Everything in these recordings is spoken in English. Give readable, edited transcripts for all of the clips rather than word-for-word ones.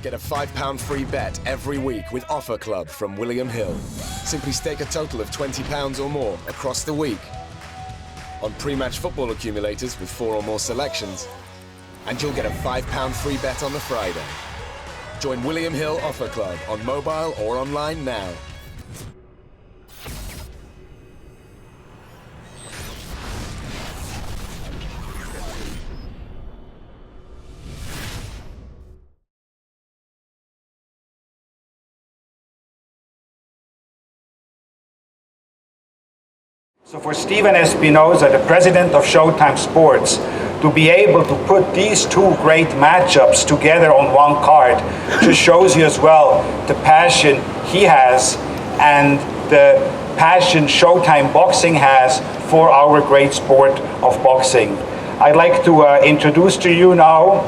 Get a £5 free bet every week with Offer Club from William Hill. Simply stake a total of £20 or more across the week on pre-match football accumulators with 4 or more selections, and you'll get a £5 free bet on the Friday. Join William Hill Offer Club on mobile or online now. So for Steven Espinoza, the president of Showtime Sports, to be able to put these two great matchups together on one card just shows you as well the passion he has and the passion Showtime Boxing has for our great sport of boxing. I'd like to introduce to you now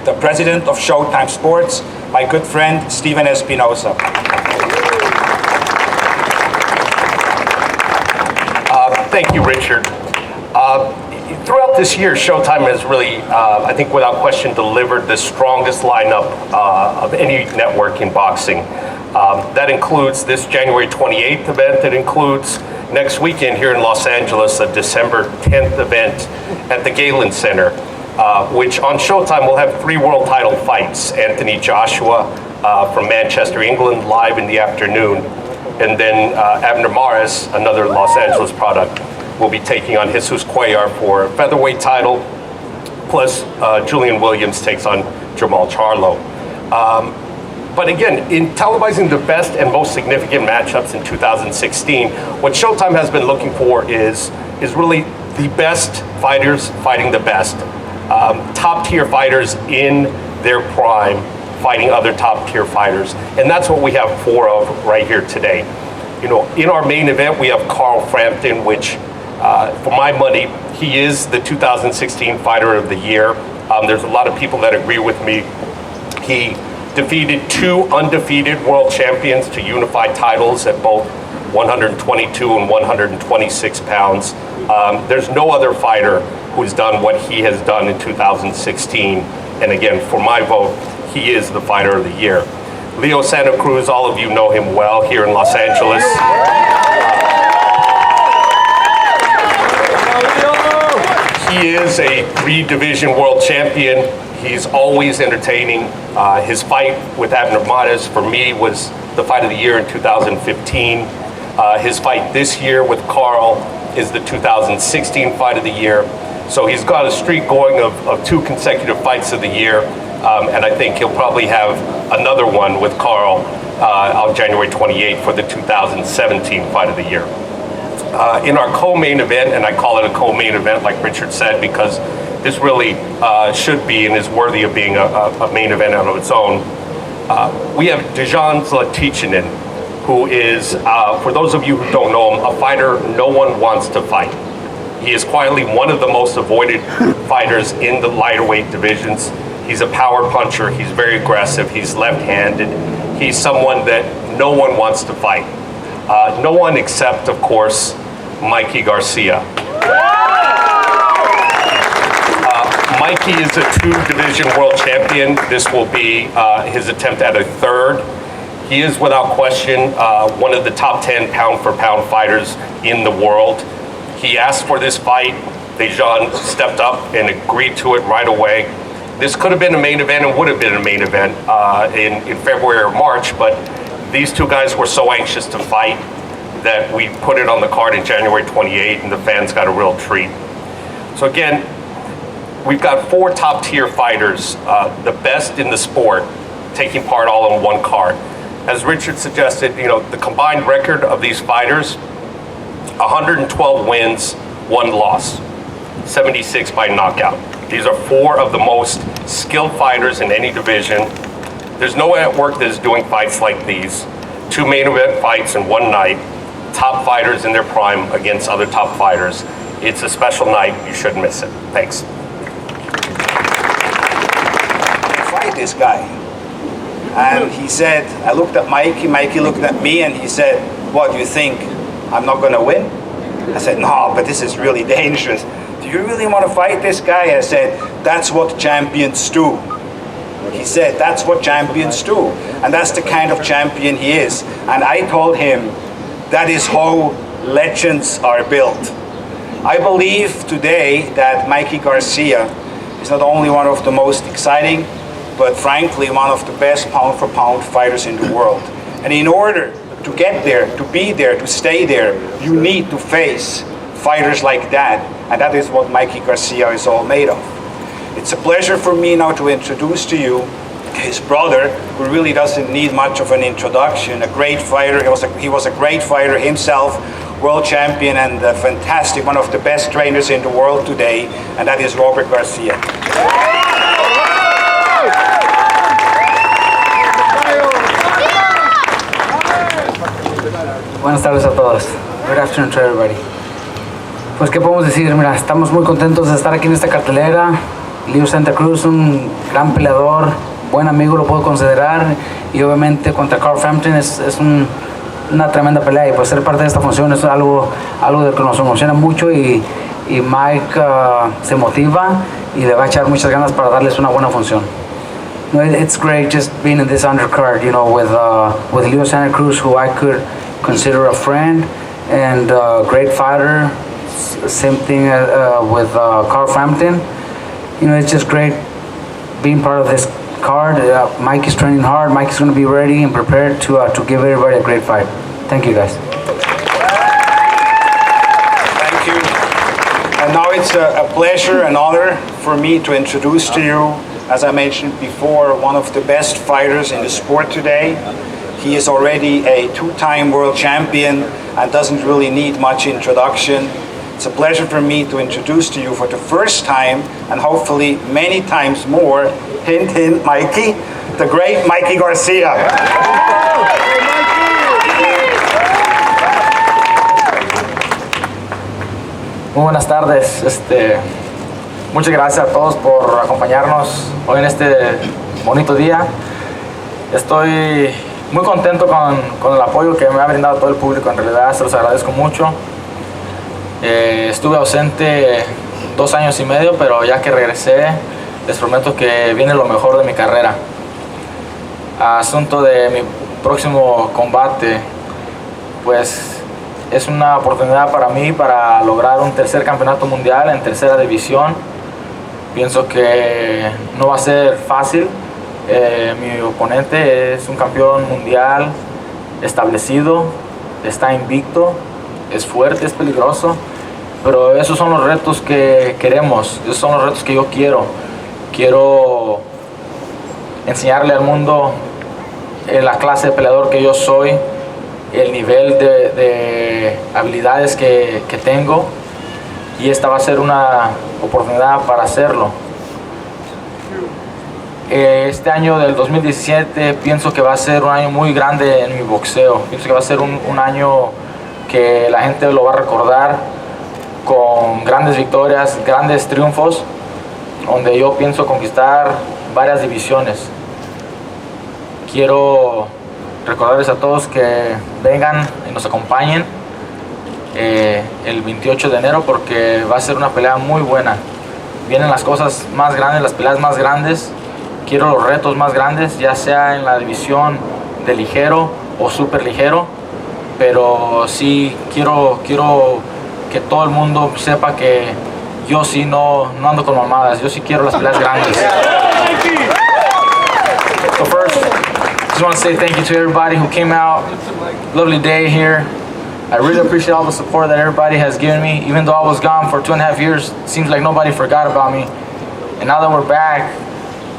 the president of Showtime Sports, my good friend Steven Espinoza. Thank you, Richard. Throughout this year, Showtime has really, I think without question, delivered the strongest lineup of any network in boxing. That includes this January 28th event. That includes next weekend here in Los Angeles, a December 10th event at the Galen Center, which on Showtime will have 3 world title fights. Anthony Joshua from Manchester, England, live in the afternoon. And then Abner Mares, another Los Angeles product, will be taking on Jesus Cuellar for a featherweight title, plus Julian Williams takes on Jamal Charlo. But again, in televising the best and most significant matchups in 2016, what Showtime has been looking for is really the best fighters fighting the best. Top-tier fighters in their prime fighting other top-tier fighters. And that's what we have 4 of right here today. You know, in our main event, we have Carl Frampton, which, for my money, he is the 2016 Fighter of the Year. There's a lot of people that agree with me. He defeated 2 undefeated world champions to unify titles at both 122 and 126 pounds. There's no other fighter who's done what he has done in 2016. And again, for my vote, he is the Fighter of the Year. Leo Santa Cruz, all of you know him well here in Los Angeles. He is a 3-division world champion. He's always entertaining. His fight with Abner Mares, for me, was the Fight of the Year in 2015. His fight this year with Carl is the 2016 Fight of the Year. So he's got a streak going of 2 consecutive Fights of the Year. And I think he'll probably have another one with Carl on January 28th for the 2017 Fight of the Year. In our co-main event, and I call it a co-main event like Richard said, because this really should be and is worthy of being a main event on its own, we have Zlaticanin, who is, for those of you who don't know him, a fighter no one wants to fight. He is quietly one of the most avoided fighters in the lighter weight divisions. He's a power puncher, he's very aggressive, he's left-handed. He's someone that no one wants to fight. No one except, of course, Mikey Garcia. Mikey is a 2-division world champion. This will be his attempt at a 3rd. He is, without question, one of the top 10 pound-for-pound fighters in the world. He asked for this fight. Dejan stepped up and agreed to it right away. This could have been a main event and would have been a main event in February or March, but these 2 guys were so anxious to fight that we put it on the card in January 28th, and the fans got a real treat. So again, we've got 4 top-tier fighters, the best in the sport, taking part all on one card. As Richard suggested, you know, the combined record of these fighters, 112 wins, 1 loss, 76 by knockout. These are 4 of the most skilled fighters in any division. There's no network that is doing fights like these. 2 main event fights in one night, top fighters in their prime against other top fighters. It's a special night, you shouldn't miss it. Thanks. Fight this guy. And he said, I looked at Mikey looked at me, and he said, what, do you think I'm not gonna win? I said, no, but this is really dangerous. Do you really want to fight this guy? I said, that's what champions do. He said, that's what champions do. And that's the kind of champion he is. And I told him, that is how legends are built. I believe today that Mikey Garcia is not only one of the most exciting, but frankly, one of the best pound-for-pound fighters in the world. And in order to get there, to be there, to stay there, you need to face fighters like that. And that is what Mikey Garcia is all made of. It's a pleasure for me now to introduce to you his brother, who really doesn't need much of an introduction, a great fighter. He was a great fighter himself, world champion, and a fantastic, one of the best trainers in the world today, and that is Robert Garcia. Buenas tardes a todos. Good afternoon to everybody. Pues qué podemos decir, mira, estamos muy contentos de estar aquí en esta cartelera. Santa Cruz, un gran peleador, buen amigo lo puedo considerar, y obviamente contra Carl Frampton es una tremenda pelea, y pues ser parte de esta función es algo de que nos emociona mucho, y Mike se motiva y le va a echar muchas ganas para darles una buena función. It's great just being in this undercard, you know, with Leo Santa Cruz, who I could consider a friend and a great fighter. Same thing with Carl Frampton. You know, it's just great being part of this card. Mike is training hard. Mike is going to be ready and prepared to give everybody a great fight. Thank you, guys. Thank you. And now it's a pleasure and honor for me to introduce to you, as I mentioned before, one of the best fighters in the sport today. He is already a two-time world champion and doesn't really need much introduction. It's a pleasure for me to introduce to you for the first time, and hopefully many times more, hint hint, Mikey, the great Mikey Garcia. Muy buenas tardes. Muchas gracias a todos por acompañarnos hoy en este bonito día. Estoy muy contento con el apoyo que me ha brindado todo el público. En realidad se los agradezco mucho. Estuve ausente 2 años y medio, pero ya que regresé, les prometo que viene lo mejor de mi carrera. Asunto de mi próximo combate, pues es una oportunidad para mí para lograr un tercer campeonato mundial en tercera división. Pienso que no va a ser fácil. Mi oponente es un campeón mundial establecido, está invicto, es fuerte, es peligroso, pero esos son los retos que queremos, esos son los retos que yo quiero. Quiero enseñarle al mundo la clase de peleador que yo soy, el nivel de habilidades que tengo, y esta va a ser una oportunidad para hacerlo. Este año del 2017 pienso que va a ser un año muy grande en mi boxeo. Pienso que va a ser un año que la gente lo va a recordar con grandes victorias, grandes triunfos, donde yo pienso conquistar varias divisiones. Quiero recordarles a todos que vengan y nos acompañen el 28 de enero, porque va a ser una pelea muy buena. Vienen las cosas más grandes, las peleas más grandes. Quiero los retos más grandes, ya sea en la división de ligero o súper ligero, pero sí quiero que todo el mundo sepa que yo sí no ando con mamadas, yo sí quiero las peleas grandes. So first, just want to say thank you to everybody who came out. Lovely day here. I really appreciate all the support that everybody has given me. Even though I was gone for 2.5 years, it seems like nobody forgot about me. And now that we're back,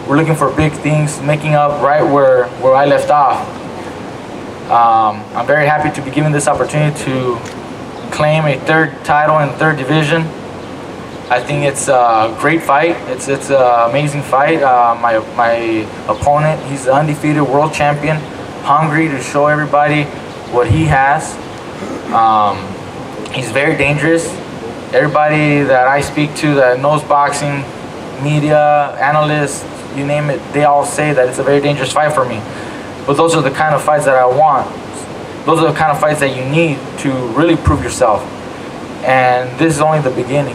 we're looking for big things, making up right where I left off. I'm very happy to be given this opportunity to claim a third title in third division. I think it's a great fight. It's an amazing fight. My opponent, he's the undefeated world champion, hungry to show everybody what he has. He's very dangerous. Everybody that I speak to that knows boxing, media, analysts, you name it, they all say that it's a very dangerous fight for me. But those are the kind of fights that I want. Those are the kind of fights that you need to really prove yourself. And this is only the beginning.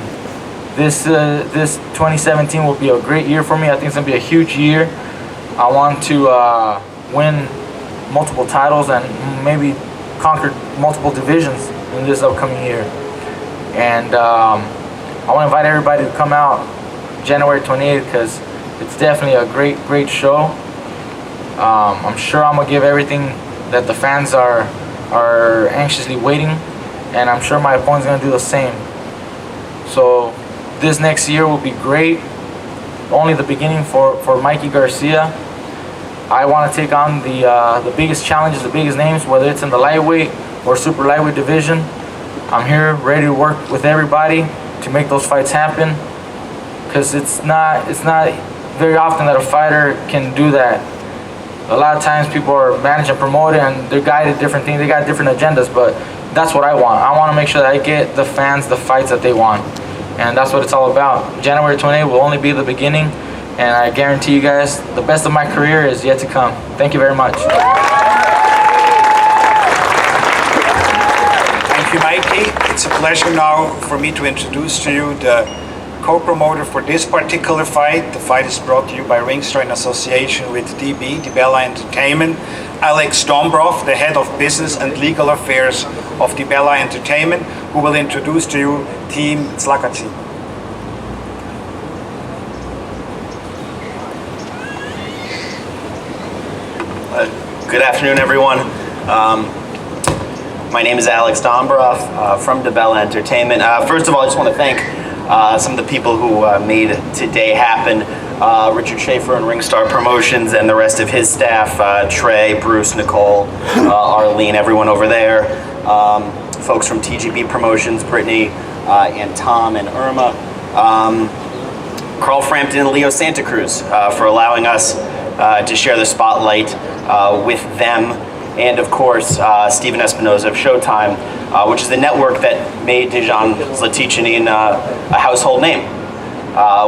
This 2017 will be a great year for me. I think it's going to be a huge year. I want to win multiple titles and maybe conquer multiple divisions in this upcoming year. And I want to invite everybody to come out January 28th because it's definitely a great show. I'm sure I'm gonna give everything that the fans are anxiously waiting, and I'm sure my opponent's gonna do the same. So this next year will be great. Only the beginning for Mikey Garcia. I want to take on the biggest challenges, the biggest names, whether it's in the lightweight or super lightweight division. I'm here ready to work with everybody to make those fights happen, because it's not very often that a fighter can do that. A lot of times people are managed and promoted and they're guided different things, they got different agendas, but that's what I want. I want to make sure that I get the fans the fights that they want. And that's what it's all about. January 28th will only be the beginning, and I guarantee you guys the best of my career is yet to come. Thank you very much. Thank you, Mikey. It's a pleasure now for me to introduce to you the co-promoter for this particular fight. The fight is brought to you by Ringstar in association with DB, DiBella Entertainment. Alex Dombrov, the head of business and legal affairs of DiBella Entertainment, who will introduce to you Team Zlaticanin. Good afternoon, everyone. My name is Alex Dombrov from DiBella Entertainment. First of all, I just want to thank some of the people who made today happen. Richard Schaefer and Ringstar Promotions and the rest of his staff, Trey, Bruce, Nicole, Arlene, everyone over there. Folks from TGB Promotions, Brittany, and Tom and Irma. Carl Frampton and Leo Santa Cruz for allowing us to share the spotlight with them. And of course, Steven Espinoza of Showtime, which is the network that made Dejan Zlaticanin a household name.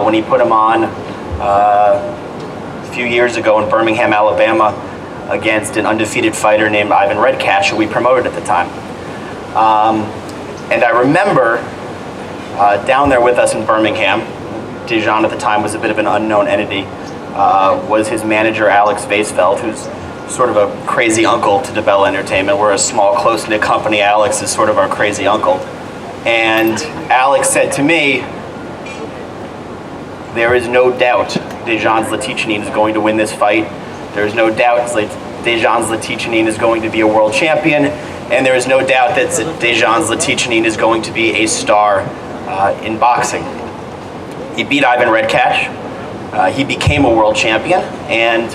When he put him on a few years ago in Birmingham, Alabama, against an undefeated fighter named Ivan Redcatch, who we promoted at the time. And I remember down there with us in Birmingham, Dejan at the time was a bit of an unknown entity, was his manager Alex Vaisfeld, who's sort of a crazy uncle to DiBella Entertainment. We're a small, close-knit company. Alex is sort of our crazy uncle. And Alex said to me, there is no doubt Dejan Zlaticanin is going to win this fight. There is no doubt Dejan Zlaticanin is going to be a world champion. And there is no doubt that Dejan Zlaticanin is going to be a star in boxing. He beat Ivan Redcatch. He became a world champion. And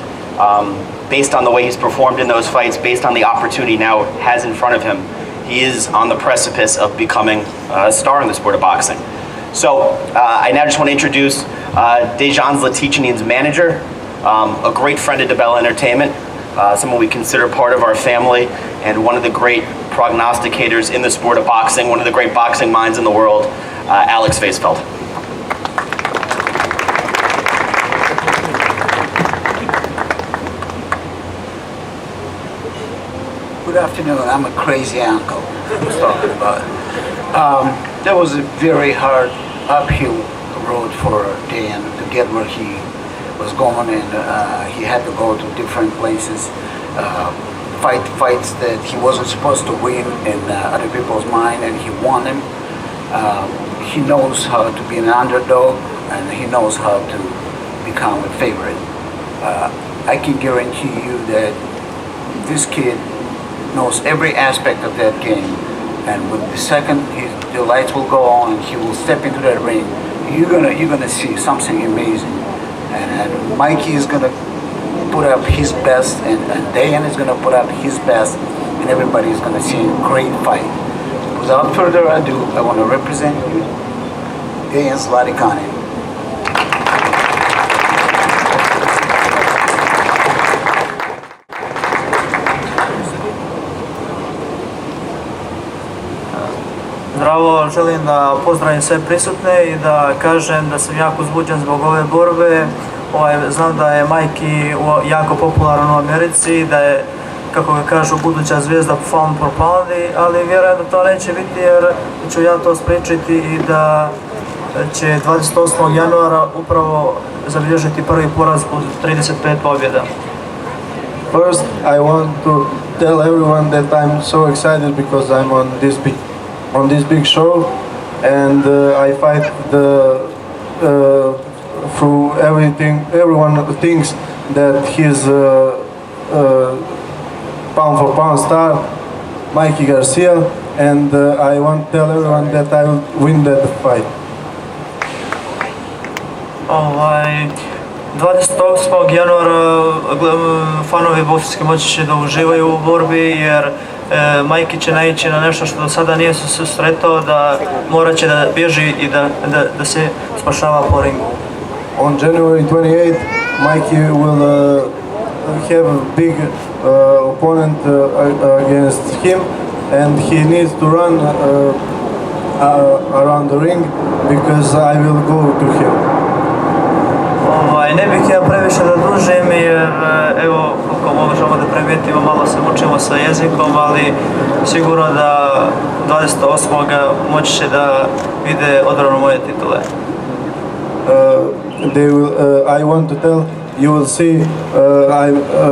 based on the way he's performed in those fights, based on the opportunity now has in front of him, he is on the precipice of becoming a star in the sport of boxing. So I now just want to introduce Dejan Zlaticanin's manager, a great friend of DiBella Entertainment, someone we consider part of our family, and one of the great prognosticators in the sport of boxing, one of the great boxing minds in the world, Alex Vaisfeld. Good afternoon. I'm a crazy uncle I was talking about. That was a very hard uphill road for Dan to get where he was going, and he had to go to different places, fight fights that he wasn't supposed to win in other people's mind, and he won them. He knows how to be an underdog, and he knows how to become a favorite. I can guarantee you that this kid knows every aspect of that game, and with the second the lights will go on and he will step into that ring, you're gonna see something amazing. And Mikey is gonna put up his best, and Dan is gonna put up his best, and everybody is gonna see a great fight. Without further ado, I want to represent you, Dan Zlaticanin. Zdravo, želim da pozdravim sve prisutne i da kažem da sam jako uzbuđen zbog ove borbe. Znam da je Mikey jako popularan u Americi, da je, kako ga kažu, buduća zvijezda pound for poundi, ali vjerujem da to neće biti jer ću ja to spriječiti i da će 28. januara upravo zabilježiti prvi poraz od 35 pobjeda. First, I want to tell everyone that I'm so excited because I'm on this big show, and I fight through everything. Everyone thinks that he's pound for pound star, Mikey Garcia, and I want to tell everyone that I will win that fight. 28. januara fanovi boksarske moći će da uživaju u borbi jer Mikey će naići na nešto što do sada nije se susretao, da morat će da bježi i da se spašava po ringu. On January 28th, Mikey will have a big opponent against him, and he needs to run around the ring because I will go to him. Ne bih ja previše da dužim jer evo kako možemo da primijetimo malo se mučimo sa jezikom, ali sigurno da 28. moći će da vide odbranu moje titule. I want to tell you will see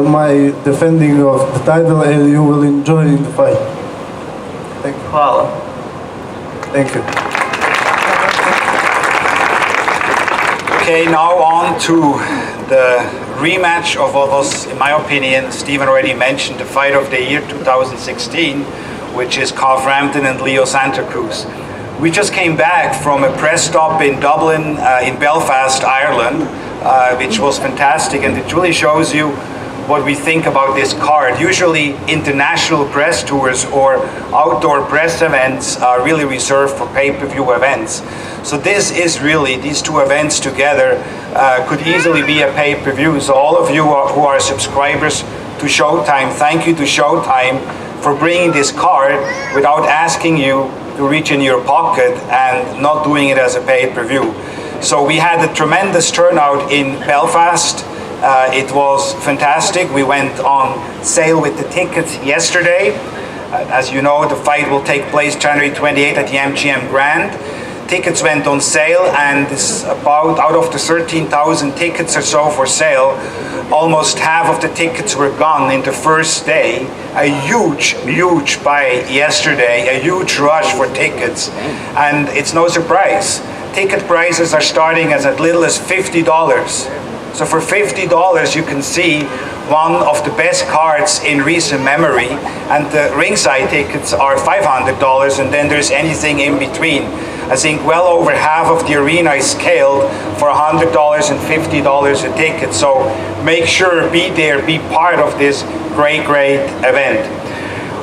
my defending of the title and you will enjoy the fight. Thank you. Hvala. Thank you. Okay, now on to the rematch of what was, in my opinion, Stephen already mentioned, the fight of the year 2016, which is Frampton and Santa Cruz. We just came back from a press stop in Dublin, in Belfast, Ireland, which was fantastic, and it really shows you what we think about this card. Usually international press tours or outdoor press events are really reserved for pay-per-view events. So this is really, these two events together could easily be a pay-per-view. So all of you who are subscribers to Showtime, thank you to Showtime for bringing this card without asking you to reach in your pocket and not doing it as a pay-per-view. So we had a tremendous turnout in Belfast. It was fantastic. We went on sale with the tickets yesterday. As you know, the fight will take place January 28th at the MGM Grand. Tickets went on sale, and this about out of the 13,000 tickets or so for sale, almost half of the tickets were gone in the first day. A huge buy yesterday, a huge rush for tickets, and it's no surprise. Ticket prices are starting as little as $50. So for $50 you can see one of the best cards in recent memory, and the ringside tickets are $500, and then there's anything in between. I think well over half of the arena is scaled for $100 and $50 a ticket. So make sure, be there, be part of this great event.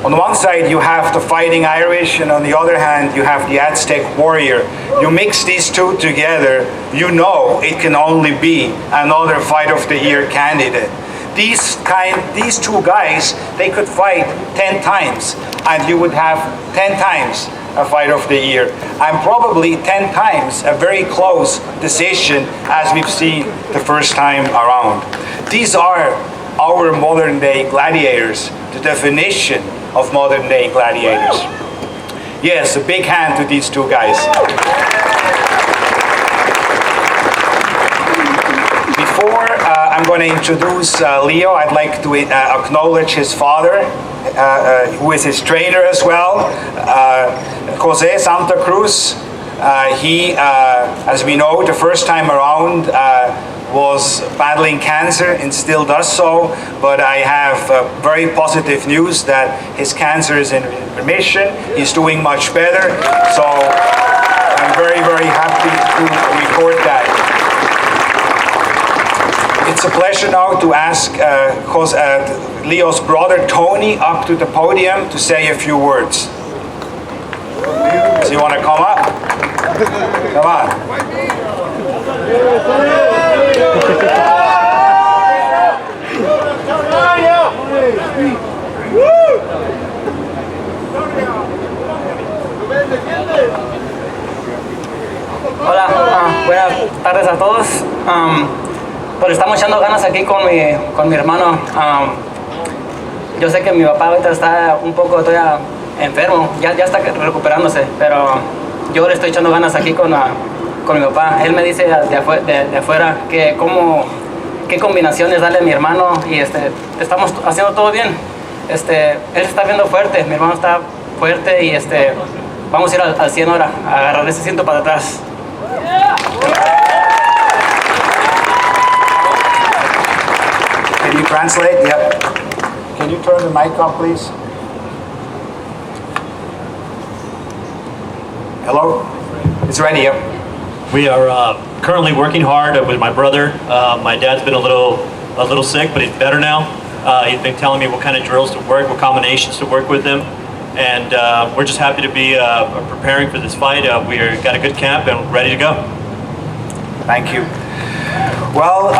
On one side you have the Fighting Irish, and on the other hand you have the Aztec Warrior. You mix these two together, you know it can only be another Fight of the Year candidate. These two guys, they could fight 10 times, and you would have 10 times a Fight of the Year, and probably 10 times a very close decision as we've seen the first time around. These are our modern day gladiators, the definition of modern day gladiators. Yes, a big hand to these two guys. Before I'm going to introduce Leo, I'd like to acknowledge his father, who is his trainer as well, Jose Santa Cruz. He, as we know, the first time around was battling cancer and still does so, but I have very positive news that his cancer is in remission. He's doing much better, so I'm very happy to report that. It's a pleasure now to ask Leo's brother Tony up to the podium to say a few words. So you want to come up? Come on. Hola, buenas tardes a todos. Pues estamos echando ganas aquí con mi hermano. Yo sé que mi papá ahorita está un poco todavía enfermo, ya está recuperándose, pero yo le estoy echando ganas aquí con con mi papá. Él me dice de afuera que qué combinaciones darle a mi hermano y estamos haciendo todo bien. Él se está viendo fuerte, mi hermano está fuerte y vamos a ir al 100 ahora, a agarrar ese asiento para atrás. Can you translate? Yep. Can you turn the mic on, please? Hello? It's ready, yep. We are currently working hard with my brother. My dad's been a little sick, but he's better now. He's been telling me what kind of drills to work, what combinations to work with him. And we're just happy to be preparing for this fight. We've got a good camp and ready to go. Thank you. Well,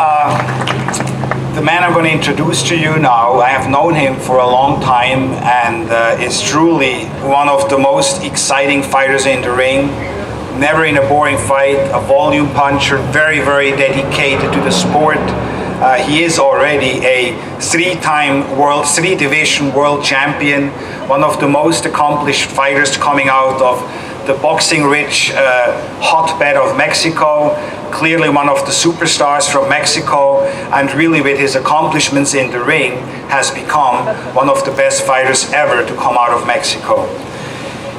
the man I'm going to introduce to you now, I have known him for a long time and is truly one of the most exciting fighters in the ring. Never in a boring fight, a volume puncher, very, very dedicated to the sport. He is already a three-division world champion, one of the most accomplished fighters coming out of the boxing-rich hotbed of Mexico, clearly one of the superstars from Mexico, and really with his accomplishments in the ring has become one of the best fighters ever to come out of Mexico.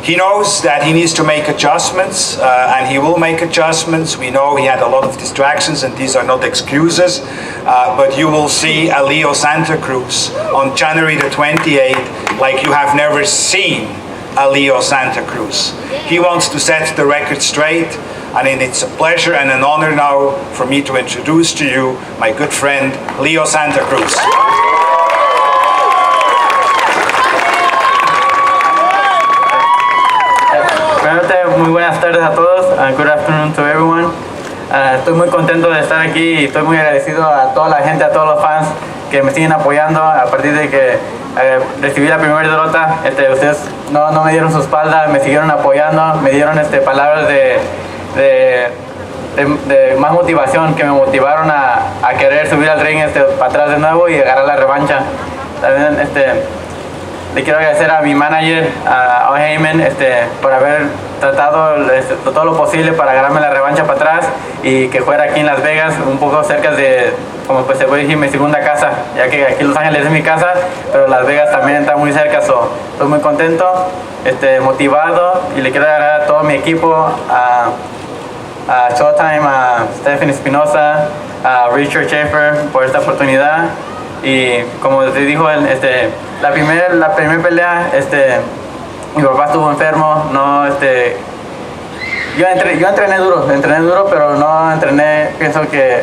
He knows that he needs to make adjustments, and he will make adjustments. We know he had a lot of distractions, and these are not excuses, but you will see a Leo Santa Cruz on January the 28th like you have never seen a Leo Santa Cruz. He wants to set the record straight, and it's a pleasure and an honor now for me to introduce to you my good friend Leo Santa Cruz. Muy buenas tardes a todos. Good afternoon to everyone. Estoy muy contento de estar aquí y estoy muy agradecido a toda la gente, a todos los fans que me siguen apoyando a partir de que recibí la primera derrota. Ustedes no me dieron su espalda, me siguieron apoyando, me dieron palabras de más motivación que me motivaron a querer subir al ring para atrás de nuevo y agarrar la revancha. También le quiero agradecer a mi manager, a Heyman, por haber tratado todo lo posible para ganarme la revancha para atrás y que fuera aquí en Las Vegas, un poco cerca de, como pues se puede decir, mi segunda casa, ya que aquí Los Ángeles es mi casa, pero Las Vegas también está muy cerca, estoy muy contento, motivado, y le quiero agradecer a todo mi equipo, a Showtime, a Stephanie Espinosa, a Richard Schaefer por esta oportunidad. Y como te dijo, la primera pelea, mi papá estuvo enfermo, yo entrené duro, pero no entrené, pienso que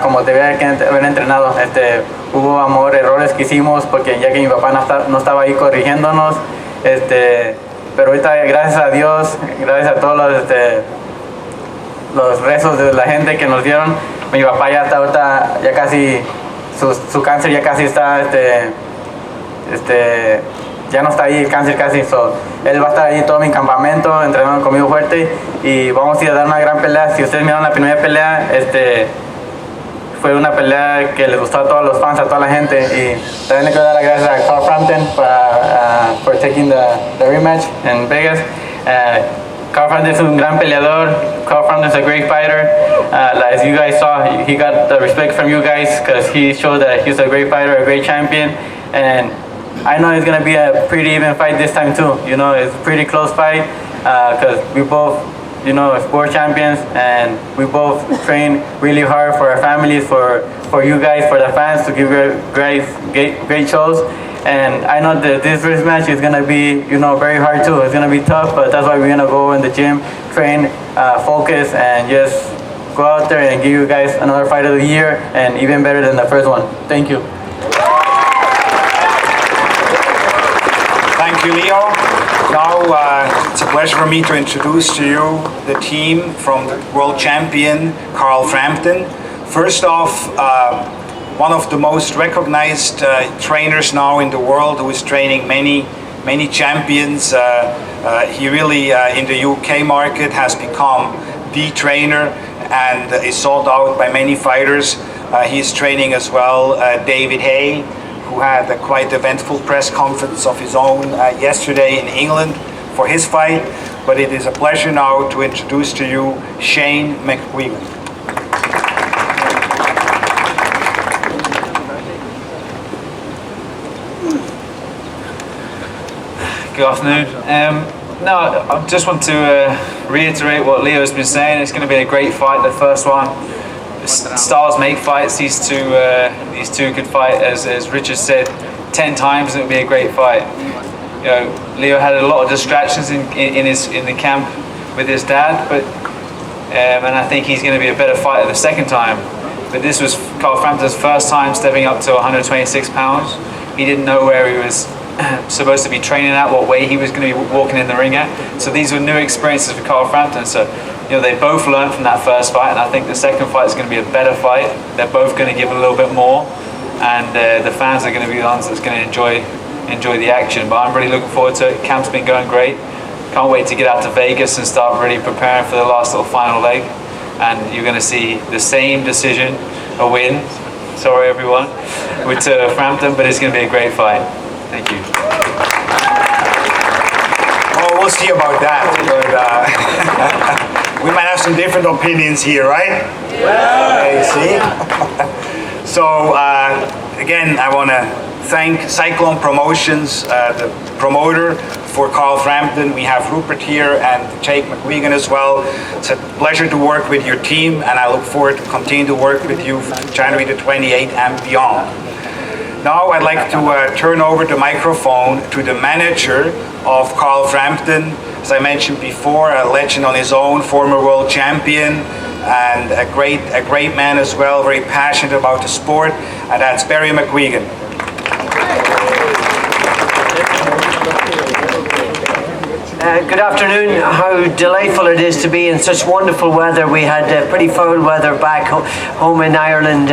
como debía haber entrenado. Hubo errores que hicimos porque ya que mi papá no estaba ahí corrigiéndonos, pero ahorita gracias a Dios, gracias a todos los rezos de la gente que nos dieron, mi papá ya está ahorita, ya casi su cáncer ya casi está, ya no está ahí el cáncer casi, él va a estar ahí todo mi campamento entrenando conmigo fuerte y vamos a ir a dar una gran pelea. Si ustedes miraron la primera pelea, fue una pelea que les gustó a todos los fans, a toda la gente, y también le quiero dar las gracias a Carl Frampton por taking the rematch in Vegas. Carl Frampton es un gran peleador. Carl Frampton is a great fighter. As you guys saw, he got the respect from you guys because he showed that he's a great fighter, a great champion. And I know it's going to be a pretty even fight this time too. You know, it's a pretty close fight because we both, sport champions, and we both train really hard for our families, for you guys, for the fans, to give great shows. And I know that this first match is gonna be, very hard too. It's gonna be tough, but that's why we're gonna go in the gym, train, focus, and just go out there and give you guys another fight of the year, and even better than the first one. Thank you. Thank you, Leo. Now, it's a pleasure for me to introduce to you the team from the world champion, Carl Frampton. First off, one of the most recognized trainers now in the world, who is training many champions. He really, in the UK market, has become the trainer and is sought out by many fighters. He's training as well David Haye, who had a quite eventful press conference of his own yesterday in England for his fight. but it is a pleasure now to introduce to you Shane McQueen. Good afternoon. I just want to reiterate what Leo's been saying. It's going to be a great fight, the first one. Styles make fights. These two could fight, as Richard said, 10 times, and it would be a great fight. You know, Leo had a lot of distractions in the camp with his dad, but and I think he's going to be a better fighter the second time. But this was Carl Frampton's first time stepping up to 126 pounds. He didn't know where he was supposed to be training at, what way he was going to be walking in the ring at. So these were new experiences for Carl Frampton. So, you know, they both learned from that first fight, and I think the second fight is going to be a better fight. They're both going to give a little bit more, and the fans are going to be the ones that's going to enjoy the action. But I'm really looking forward to it. Camp's been going great. Can't wait to get out to Vegas and start really preparing for the last little final leg. And you're going to see the same decision, a win. Sorry everyone, with Frampton, but it's going to be a great fight. Thank you. Well, we'll see about that. But, we might have some different opinions here, right? Yeah. Okay, see? So, again, I want to thank Cyclone Promotions, the promoter for Carl Frampton. We have Rupert here and Jake McQueen as well. It's a pleasure to work with your team, and I look forward to continue to work with you January the 28th and beyond. Now I'd like to turn over the microphone to the manager of Carl Frampton. As I mentioned before, a legend on his own, former world champion, and a great man as well, very passionate about the sport, and that's Barry McQueen. Good afternoon. How delightful it is to be in such wonderful weather. We had pretty foul weather back home in Ireland.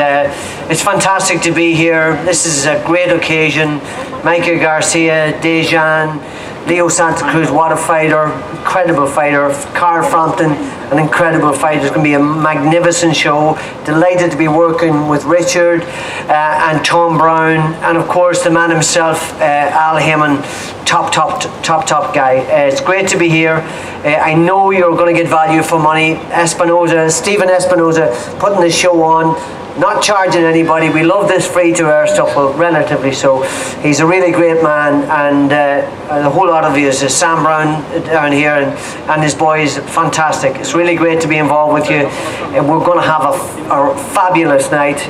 It's fantastic to be here. This is a great occasion. Mikey Garcia, Dejan, Leo Santa Cruz, what a fighter, incredible fighter. Carl Frampton, an incredible fighter. It's going to be a magnificent show. Delighted to be working with Richard and Tom Brown, and of course the man himself, Al Heyman, top guy. It's great to be here. I know you're going to get value for money. Stephen Espinoza putting this show on, not charging anybody. We love this free-to-air stuff, well, relatively so. He's a really great man, and the whole lot of you is Sam Brown down here and his boys, fantastic. It's really great to be involved with you. We're going to have a fabulous night.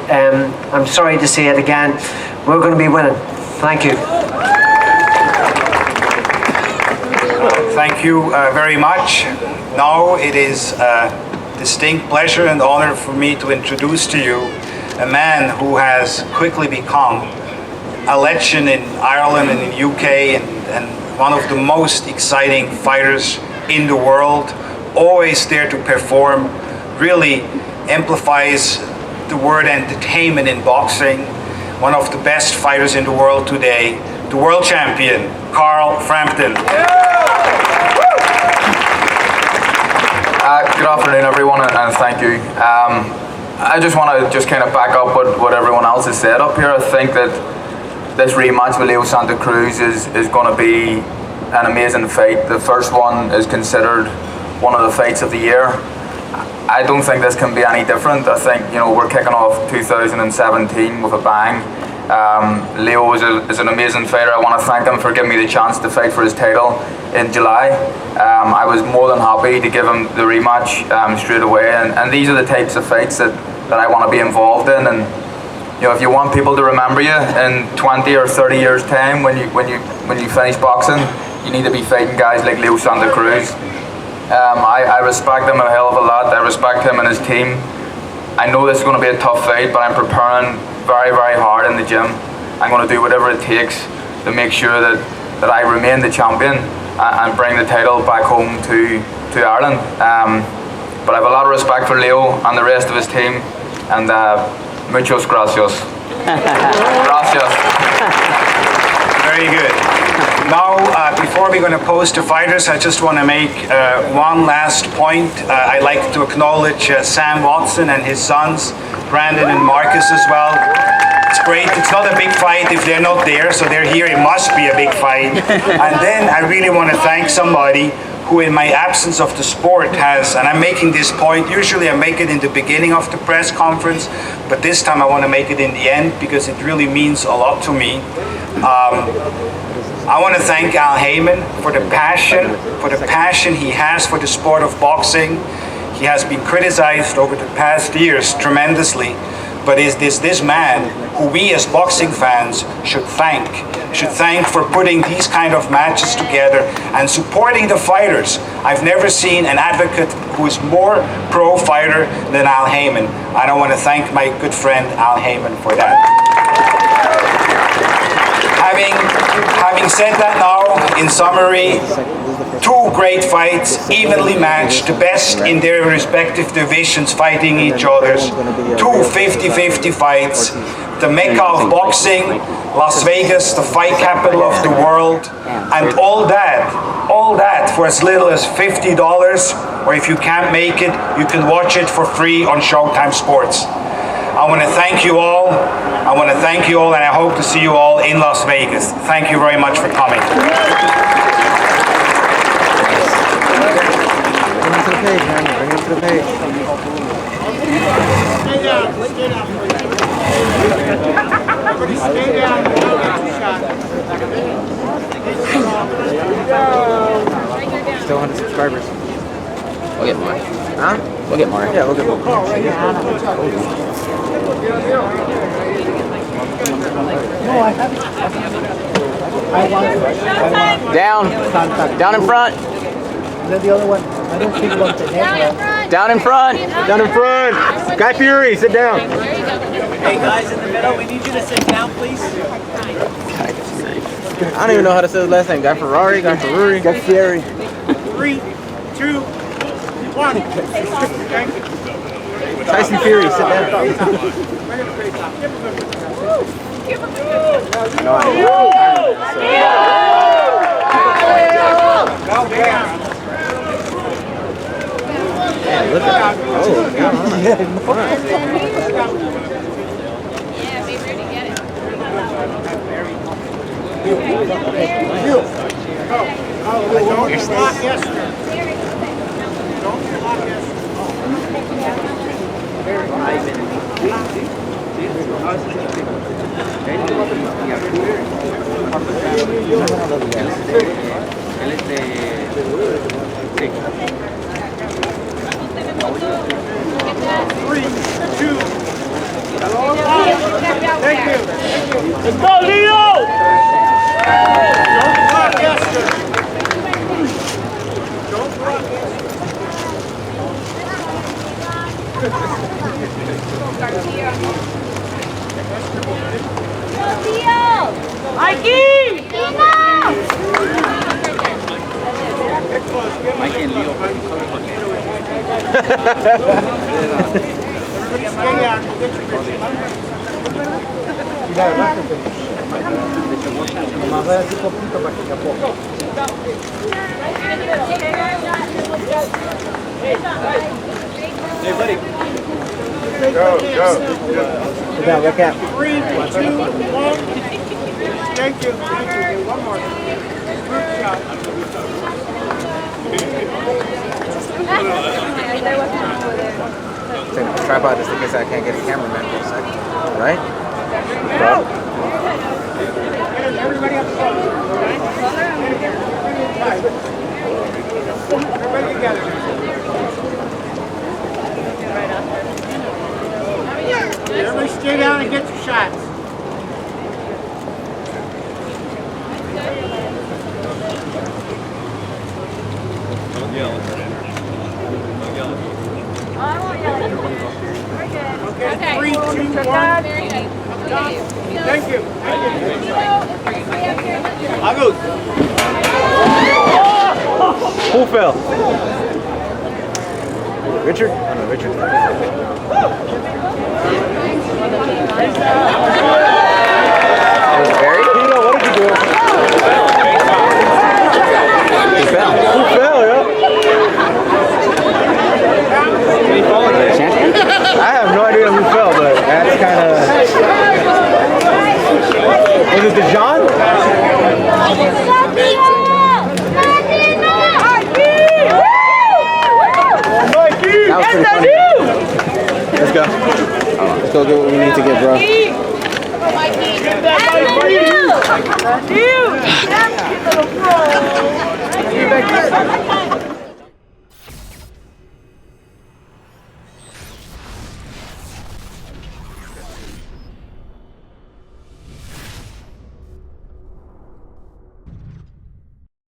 I'm sorry to say it again. We're going to be winning. Thank you. Thank you very much. Now it is a distinct pleasure and honor for me to introduce to you a man who has quickly become a legend in Ireland and in the UK, and one of the most exciting fighters in the world, always there to perform, really amplifies the word entertainment in boxing, one of the best fighters in the world today, the world champion, Carl Frampton. Good afternoon everyone, and thank you. I just want to kind of back up what everyone else has said up here. I think that this rematch with Leo Santa Cruz is going to be an amazing fight. The first one is considered one of the fights of the year. I don't think this can be any different. I think, you know, we're kicking off 2017 with a bang. Leo is an amazing fighter. I want to thank him for giving me the chance to fight for his title in July. I was more than happy to give him the rematch straight away, and these are the types of fights that I want to be involved in. And you know, if you want people to remember you in 20 or 30 years time when you finish boxing, you need to be fighting guys like Leo Santa Cruz. I respect him a hell of a lot. I respect him and his team. I know this is going to be a tough fight, but I'm preparing very, very hard in the gym. I'm going to do whatever it takes to make sure that I remain the champion and bring the title back home to Ireland. But I have a lot of respect for Leo and the rest of his team, and muchos gracias. Gracias. Very good. Now, before we're going to pose to fighters, I just want to make one last point. I'd like to acknowledge Sam Watson and his sons, Brandon and Marcus as well. It's great. It's not a big fight if they're not there, so they're here. It must be a big fight. And then I really want to thank somebody who in my absence of the sport has, and I'm making this point, usually I make it in the beginning of the press conference, but this time I want to make it in the end because it really means a lot to me. I want to thank Al Heyman for the passion he has for the sport of boxing. He has been criticized over the past years tremendously, but is this man who we as boxing fans should thank for putting these kind of matches together and supporting the fighters. I've never seen an advocate who is more pro-fighter than Al Heyman. I don't want to thank my good friend Al Heyman for that. Having said that now, in summary, two great fights, evenly matched, the best in their respective divisions fighting each other, two 50-50 fights, the Mecca of boxing, Las Vegas, the fight capital of the world, and all that for as little as $50, or if you can't make it, you can watch it for free on Showtime Sports. I want to thank you all. And I hope to see you all in Las Vegas. Thank you very much for coming. Still 100 subscribers. We'll get more. Huh? We'll get more. Yeah, we'll get more. Down in front. The other one. I don't think about the neck. Down in front. Guy Fury, sit down. Hey guys in the middle, we need you to sit down, please. I don't even know how to say his last name. Guy Ferrari, Guy Fieri. 3, 2, 1. Tyson Fury, sit down. Man, look at that. Oh, yeah, be ready to get it. Don't block yesterday. Don't block Thank you. Let's go, Leo! Don't block yesterday. Don't block Mikey! Mikey and Leo. Hey, buddy. Go. Sit down, look out. 3, 2, 1. Thank you. One more. Group shot. Take the tripod just in case I can't get a cameraman for a second. Right? Everybody up close. Everybody together. Everybody stay down and get your shots. Don't yell. I won't yell. We're good. Okay, 3, 2, 1. Thank you. Agus. Who fell? Richard? Oh, no, Richard. Barry? Pino, what did you do? He fell. Who fell, yo? Did he fall into the champion? I have no idea who fell, but that's kind of... Was it Dijon? go get what we need to get, bro. Get that,